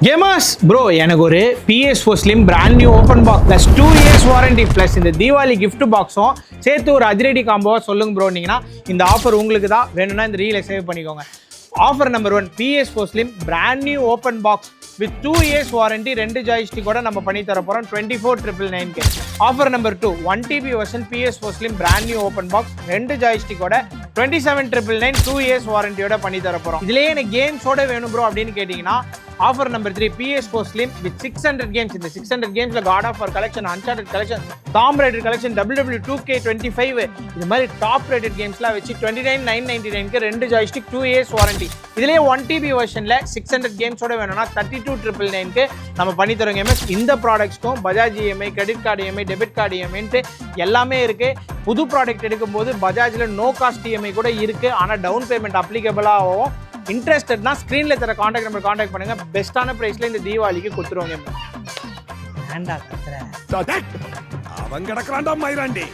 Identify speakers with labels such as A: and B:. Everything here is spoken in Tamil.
A: கேமர்ஸ் ப்ரோ எனக்கு ஒரு PS4 Slim brand new open box plus 2 years warranty plus இந்த தீபாவளி கிஃப்ட் பாக்ஸும் சேர்த்து ஒரு அதிரடி காம்போவா சொல்லுங்க ப்ரோ. நீங்கன்னா இந்த ஆஃபர் உங்களுக்கு தான் வேணும்னா இந்த ரீலை சேவ் பண்ணிக்கோங்க. Offer number 1 PS4 Slim brand new open box with 2 years warranty 2 ஜாய்ஸ்டிக்கோட நம்ம பண்ணி தர போகிறோம் 24,999. Offer number 2 1TB version PS4 Slim brand new open box 2 ஜாய்ஸ்டிக்கோட 27,999 2 இயர்ஸ் வாரண்டியோட பண்ணி தர போகிறோம். இதுலேயே எனக்கு கேம்ஸோட வேணும் ப்ரோ அப்படின்னு கேட்டிங்கன்னா offer number 3 PS4 Slim with 600 games. இந்த 600 கேம்ஸ்ல God of War collection, Uncharted collection, Tomb Raider collection, WWE 2K25 இது மாதிரி டாப் ரேட்டட் கேம்ஸ்லாம் வச்சு 29,999க்கு 2 ஜாய்ஸ்டிக் 2 இயர்ஸ் வாரண்டி. இதுலேயே 1TB வெர்ஷனில் 600 கேம்ஸோட வேணும்னா 32,999க்கு நம்ம பண்ணி தரோம். எம்எஸ் இந்த ப்ராடக்ட்ஸ்க்கும் Bajaj EMI, credit card EMI, debit card EMIன்ட்டு எல்லாமே இருக்குது. புது ப்ராடக்ட் எடுக்கும்போது பஜாஜில் நோ காஸ்ட் EMI கூட இருக்குது. ஆனால் டவுன் பேமெண்ட் அப்ளிகபிளாக ஆகும். இன்ட்ரெஸ்டட்னா ஸ்க்ரீன்ல தர கான்டாக்ட் நம்பர் கான்டாக்ட் பண்ணுங்க. பெஸ்ட்டான பிரைஸ்ல இந்த தீபாவளிக்கு கொடுத்துருவாங்க.
B: அவன் கிடக்குறான்டா மயிராண்டி.